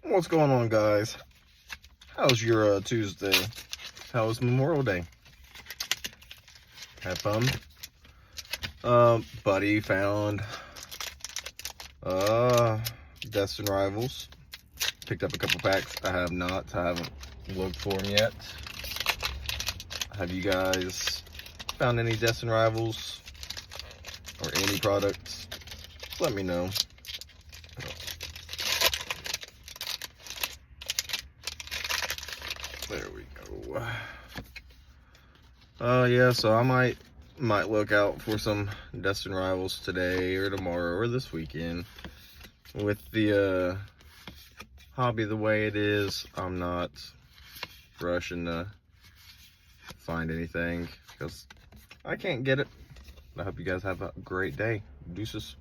What's going on, guys? How's your Tuesday? How was Memorial Day? Have fun? Buddy found Destin Rivals. Picked up a couple packs. I have not. I haven't looked for them yet. Have you guys found any Destin Rivals or any products? Let me know. There we go. Yeah, so I might look out for some Destin Rivals today or tomorrow or this weekend. With the hobby the way it is, I'm not rushing to find anything because I can't get it. I hope you guys have a great day. Deuces.